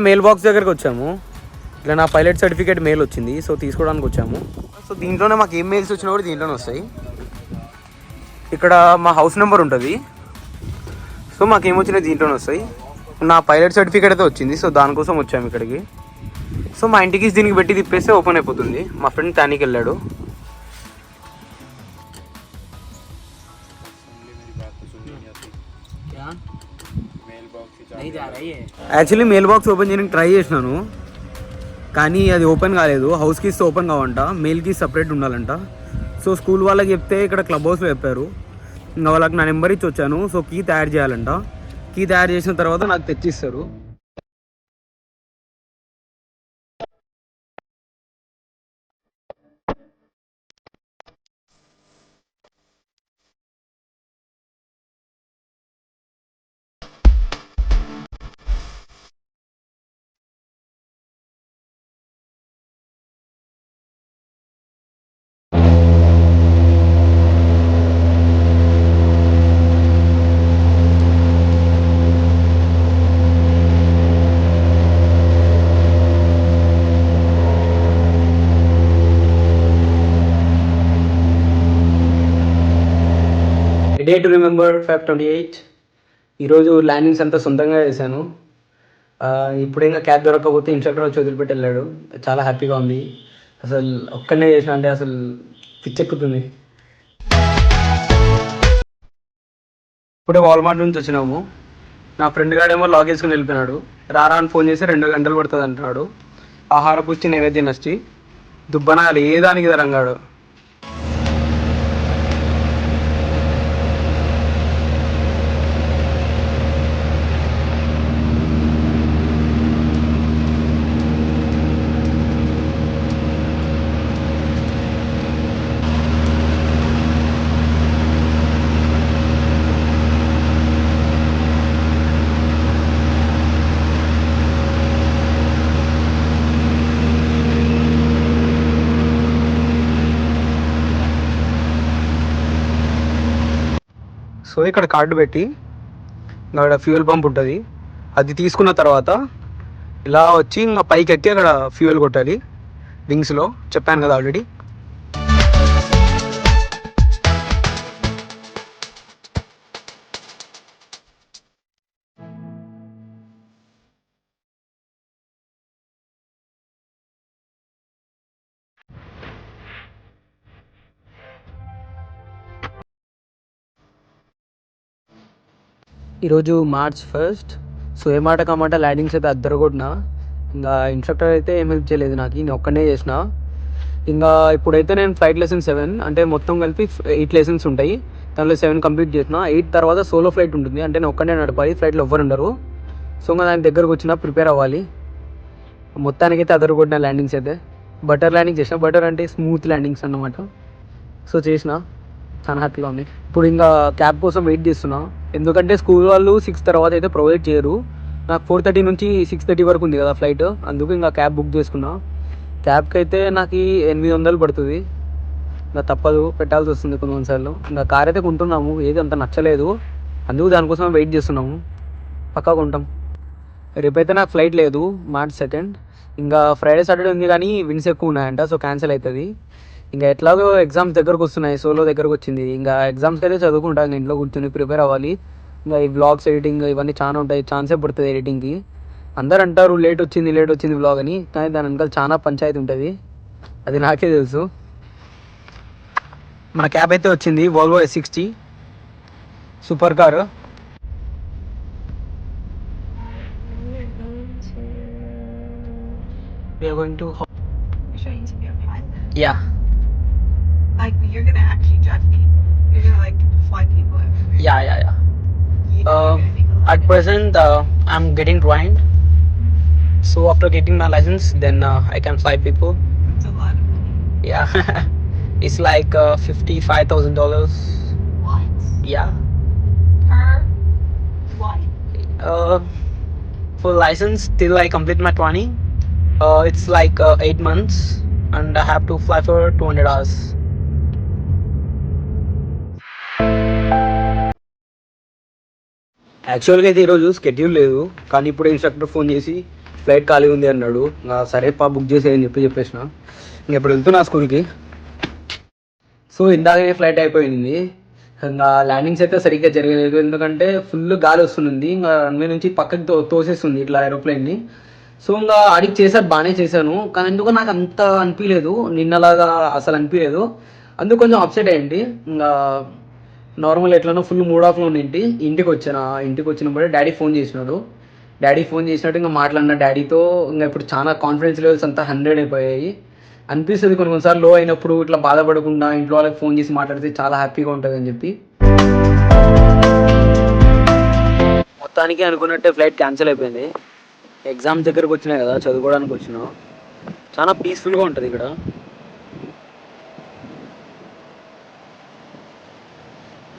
Mail box దగ్గరికి వచ్చాము. ఇట్లా నా పైలట్ సర్టిఫికేట్ మెయిల్ వచ్చింది, సో తీసుకోవడానికి వచ్చాము. సో దీంట్లోనే మాకు ఏం మెయిల్స్ వచ్చినా కూడా దీంట్లోనే వస్తాయి. ఇక్కడ మా హౌస్ నెంబర్ ఉంటుంది, సో మాకేమొచ్చినాయి దీంట్లోనే వస్తాయి. నా పైలట్ సర్టిఫికేట్ అయితే వచ్చింది, సో దానికోసం వచ్చాము ఇక్కడికి. సో మా ఇంటికి దీనికి పెట్టి తిప్పేస్తే ఓపెన్ అయిపోతుంది. మా ఫ్రెండ్ తానికి వెళ్ళాడు. యాక్చువల్లీ మెయిల్ బాక్స్ ఓపెన్ చేయడానికి ట్రై చేసినాను, కానీ అది ఓపెన్ కాలేదు. హౌస్ కీస్ ఓపెన్ కావంట, మెయిల్ కీస్ సపరేట్ ఉండాలంట. సో స్కూల్ వాళ్ళకి చెప్తే ఇక్కడ క్లబ్ హౌస్లో చెప్పారు. ఇంకా వాళ్ళకి నా నెంబర్ ఇచ్చి వచ్చాను. సో కీ తయారు చేయాలంట. కీ తయారు చేసిన తర్వాత నాకు తెచ్చిస్తారు. Day to remember Feb 28. ఈరోజు ల్యాండింగ్స్ అంతా సొంతంగా చేశాను. ఇప్పుడు ఇంకా క్యాబ్ దొరకకపోతే ఇన్స్ట్రక్టర్ వచ్చి వదిలిపెట్టి వెళ్ళాడు. చాలా హ్యాపీగా ఉంది. అసలు ఒక్కడనే చేసిన అంటే అసలు పిచ్చెక్కుతుంది. ఇప్పుడే వాల్మార్ట్ నుంచి వచ్చినాము. నా ఫ్రెండ్ గాడేమో లాగ్ వేసుకుని వెళ్ళిపోయినాడు. రారా అని ఫోన్ చేసి 2 గంటలు పడుతుంది అంటున్నాడు. ఆహార పుష్టి నైవేద్యం నచ్చి దుబ్బనాలు ఏ దానికి రంగాడు. సో ఇక్కడ కార్డు పెట్టి అక్కడ ఫ్యూయల్ పంప్ ఉంటుంది, అది తీసుకున్న తర్వాత ఇలా వచ్చి ఇంకా పైకి ఎక్కి అక్కడ ఫ్యూయల్ కొట్టాలి. వింగ్స్లో చెప్పాను కదా ఆల్రెడీ. ఈరోజు March 1st. సో ఏ మాట కామాట ల్యాండింగ్స్ అయితే అద్దరగొట్టిన. ఇంకా ఇన్స్ట్రక్టర్ అయితే ఏం హెల్ప్ చేయలేదు నాకు, నేను ఒక్కనే చేసిన. ఇంకా ఇప్పుడైతే నేను ఫ్లైట్ లెసన్ 7 అంటే మొత్తం కలిపి 8 లెసన్స్ ఉంటాయి. దానిలో 7 కంప్లీట్ చేసిన. 8 తర్వాత సోలో ఫ్లైట్ ఉంటుంది, అంటే నేను ఒక్కనే నడపాలి, ఫ్లైట్లో ఎవ్వరు ఉండరు. సో ఇంకా దాని దగ్గరకు వచ్చినా ప్రిపేర్ అవ్వాలి. మొత్తానికైతే అద్దరగొట్టిన ల్యాండింగ్స్ అయితే. బటర్ ల్యాండింగ్ చేసిన. బటర్ అంటే స్మూత్ ల్యాండింగ్స్ అన్నమాట. సో చేసిన, చాలా హ్యాపీగా ఉంది. ఇప్పుడు ఇంకా క్యాబ్ కోసం వెయిట్ చేస్తున్నా, ఎందుకంటే స్కూల్ వాళ్ళు 6 తర్వాత అయితే ప్రొవైడ్ చేయరు. నాకు 4:30 నుంచి 6:30 వరకు ఉంది కదా ఫ్లైట్, అందుకు ఇంకా క్యాబ్ బుక్ చేసుకున్నా. క్యాబ్కి అయితే నాకు 800 పడుతుంది. ఇంకా తప్పదు, పెట్టాల్సి వస్తుంది కొన్నిసార్లు. ఇంకా కార్ అయితే కొంటున్నాము, ఏది అంత నచ్చలేదు, అందుకు దానికోసం వెయిట్ చేస్తున్నాము. పక్కా కొంటాం. రేపైతే నాకు ఫ్లైట్ లేదు, March 2nd. ఇంకా ఫ్రైడే సాటర్డే ఉంది, కానీ విండ్స్ ఎక్కువ ఉన్నాయంట, సో క్యాన్సిల్ అవుతుంది. ఇంకా ఎట్లాగో ఎగ్జామ్స్ దగ్గరకు వస్తున్నాయి, సోలో దగ్గరకు వచ్చింది. ఇంకా ఎగ్జామ్స్కి అయితే చదువుకుంటాను, ఇంకా ఇంట్లో కూర్చొని ప్రిపేర్ అవ్వాలి. ఇంకా ఈ వ్లాగ్స్ ఎడిటింగ్ ఇవన్నీ చాలా ఉంటాయి, ఛాన్సే పడుతుంది ఎడిటింగ్కి. అందరు అంటారు లేట్ వచ్చింది వ్లాగ్ అని, కానీ దాని వెనకాల చాలా పంచాయతీ ఉంటుంది, అది నాకే తెలుసు. మన క్యాబ్ అయితే వచ్చింది, Volvo S60 super car. We are going to... Yeah. Like, you're gonna actually judge me. You're gonna, like, fly people over. Yeah. At present, I'm getting trained. So after getting my license, then I can fly people. It's a lot of money. Yeah. It's like $55,000. What? Yeah. Per what? For license till I complete my training, it's like 8 months, and I have to fly for 200 hours. యాక్చువల్గా అయితే ఈరోజు schedule లేదు, కానీ ఇప్పుడు instructor phone చేసి flight ఖాళీ ఉంది అన్నాడు. ఇంకా సరే బుక్ చేసేయని చెప్పేసిన. ఇంక ఇప్పుడు వెళ్తున్నా స్కూల్కి. సో ఇందాకనే ఫ్లైట్ అయిపోయింది. ఇంకా ల్యాండింగ్స్ అయితే సరిగ్గా జరగలేదు, ఎందుకంటే ఫుల్ గాలి వస్తుంది. ఇంకా రన్వే నుంచి పక్కకి తోసేస్తుంది ఇట్లా ఏరోప్లేన్ని. సో ఇంకా అడిగి చేశారు, బాగానే చేశాను, కానీ ఎందుకో నాకు అంత అనిపించలేదు, నిన్నలాగా అసలు అనిపించలేదు. అందుకు కొంచెం అప్సెట్ అయ్యింది. ఇంకా నార్మల్ ఎట్లనో ఫుల్ మూడ్ ఆఫ్లో ఉండింటి. ఇంటికి వచ్చినప్పుడే డాడీ ఫోన్ చేసినట్టు ఇంకా మాట్లాడిన డాడీతో. ఇంకా ఇప్పుడు చాలా కాన్ఫిడెన్స్ లెవెల్స్ అంతా 100 అయిపోయాయి. అనిపిస్తుంది కొన్నిసార్లు లో అయినప్పుడు ఇట్లా బాధపడకుండా ఇంట్లో వాళ్ళకి ఫోన్ చేసి మాట్లాడితే చాలా హ్యాపీగా ఉంటుంది అని చెప్పి. మొత్తానికి అనుకున్నట్టే ఫ్లైట్ క్యాన్సిల్ అయిపోయింది. ఎగ్జామ్స్ దగ్గరకు వచ్చినాయి కదా, చదువుకోవడానికి వచ్చినా. చాలా పీస్ఫుల్గా ఉంటుంది ఇక్కడ.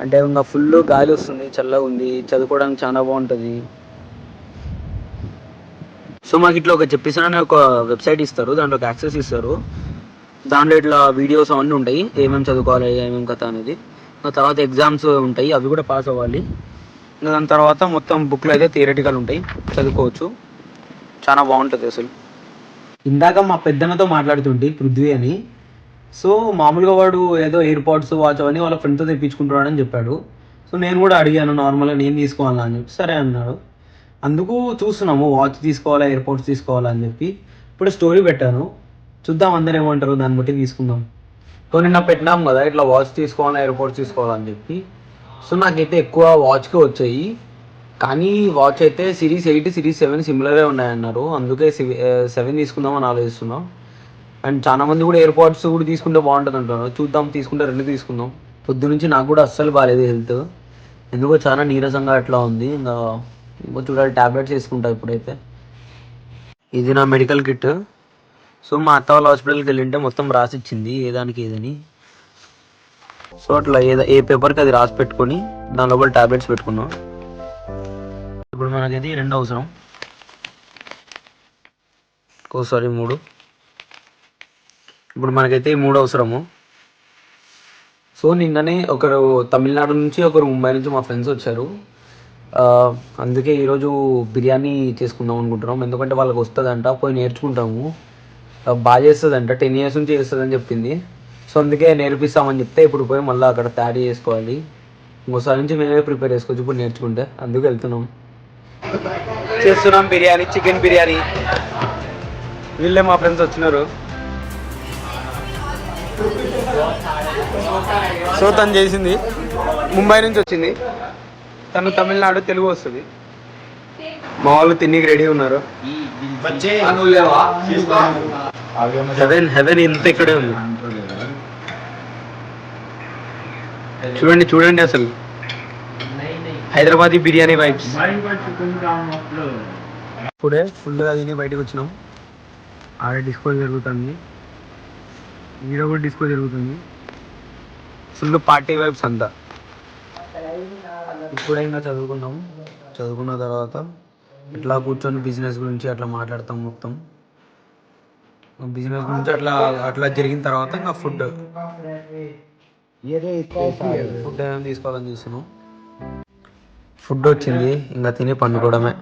అంటే ఇంకా ఫుల్ గాలి వస్తుంది, చల్లగా ఉంది, చదువుకోవడానికి చాలా బాగుంటుంది. సో మాకు ఇట్లా చెప్పేసానని ఒక వెబ్సైట్ ఇస్తారు, దాంట్లోకి యాక్సెస్ ఇస్తారు. దాంట్లో ఇట్లా వీడియోస్ అవన్నీ ఉంటాయి, ఏమేమి చదువుకోవాలి ఏమేమి కథ అనేది. తర్వాత ఎగ్జామ్స్ ఉంటాయి, అవి కూడా పాస్ అవ్వాలి. దాని తర్వాత మొత్తం బుక్లు అయితే థియరిటికల్ ఉంటాయి, చదువుకోవచ్చు. చాలా బాగుంటుంది అసలు. ఇందాక మా పెద్దన్నతో మాట్లాడుతుంటే పృథ్వీ అని. సో మామూలుగా వాడు ఏదో ఎయిర్పాడ్స్ వాచ్ అవన్నీ వాళ్ళ ఫ్రెండ్తో తెప్పించుకుంటున్నాడని చెప్పాడు. సో నేను కూడా అడిగాను నార్మల్గా నేను తీసుకోవాలా అని చెప్పి, సరే అన్నాడు. అందుకు చూస్తున్నాము వాచ్ తీసుకోవాలా ఎయిర్పోర్ట్స్ తీసుకోవాలా అని చెప్పి. ఇప్పుడు స్టోరీ పెట్టాను, చూద్దాం అందరు ఏమంటారు, దాన్ని బట్టి తీసుకుందాం. సో నిన్న పెట్టినాం కదా ఇట్లా వాచ్ తీసుకోవాలా ఎయిర్పోర్ట్స్ తీసుకోవాలని చెప్పి. సో నాకైతే ఎక్కువ వాచ్కే వచ్చాయి, కానీ వాచ్ అయితే సిరీస్ 8 సిరీస్ 7 సిమిలరే ఉన్నాయన్నారు. అందుకే 7 తీసుకుందామని ఆలోచిస్తున్నాం. అండ్ చాలా మంది కూడా ఎయిర్పోర్ట్స్ కూడా తీసుకుంటే బాగుంటుంది అంటున్నారు. చూద్దాం, తీసుకుంటే 2 తీసుకుందాం. పొద్దు నుంచి నాకు కూడా అస్సలు బాగాలేదు హెల్త్, ఎందుకో చాలా నీరసంగా అట్లా ఉంది. ఇంకా చూడాలి, ట్యాబ్లెట్స్ వేసుకుంటా ఇప్పుడైతే. ఇది నా మెడికల్ కిట్. సో మా అత్త వాళ్ళ హాస్పిటల్కి వెళ్ళింటే మొత్తం రాసి ఇచ్చింది ఏదానికి ఏదని. సో అట్లా ఏ పేపర్కి అది రాసి పెట్టుకొని దాని లోపల ట్యాబ్లెట్స్ పెట్టుకున్నాం. ఇప్పుడు మనకైతే 2 అవసరం, సారీ 3. ఇప్పుడు మనకైతే 3 అవసరము. సో నిన్ననే ఒకరు తమిళనాడు నుంచి ఒకరు ముంబై నుంచి మా ఫ్రెండ్స్ వచ్చారు. అందుకే ఈరోజు బిర్యానీ చేసుకుందాం అనుకుంటున్నాం, ఎందుకంటే వాళ్ళకి వస్తుందంట, పోయి నేర్చుకుంటాము. బాగా చేస్తుందంట, 10 years నుంచి చేస్తుందని చెప్పింది. సో అందుకే నేర్పిస్తామని చెప్తే ఇప్పుడు పోయి మళ్ళీ అక్కడ తయారీ చేసుకోవాలి. ఇంకోసారి నుంచి మేమే ప్రిపేర్ చేసుకోవచ్చు ఇప్పుడు నేర్చుకుంటే. అందుకు వెళ్తున్నాం, చేస్తున్నాం బిర్యానీ, చికెన్ బిర్యానీ. వీళ్ళే మా ఫ్రెండ్స్ వచ్చినారు. సో తను చేసింది, ముంబై నుంచి వచ్చింది, తను తమిళనాడు, తెలుగు వస్తుంది. మా వాళ్ళు తిన్నీకి రెడీ ఉన్నారు. హెవెన్ ఇంత ఇక్కడే ఉంది. చూడండి చూడండి అసలు హైదరాబాదీ బిర్యానీ వైబ్స్. ఇప్పుడే ఫుల్గా తిని బయటకు వచ్చినాం. ఆడే డిస్కో జరుగుతుంది, ఈడ కూడా డిస్కో జరుగుతుంది. ఫుల్ పార్టీ వైబ్స్ అంతా. ఇప్పుడే ఇంకా చదువుకున్న తర్వాత ఇట్లా కూర్చొని బిజినెస్ గురించి అట్లా మాట్లాడతాం. మొత్తం బిజినెస్ గురించి అట్లా జరిగిన తర్వాత ఇంకా ఫుడ్ ఏమైనా తీసుకోవాలని చూస్తున్నాం. ఫుడ్ వచ్చింది, ఇంకా తిని పండుకోవడమే.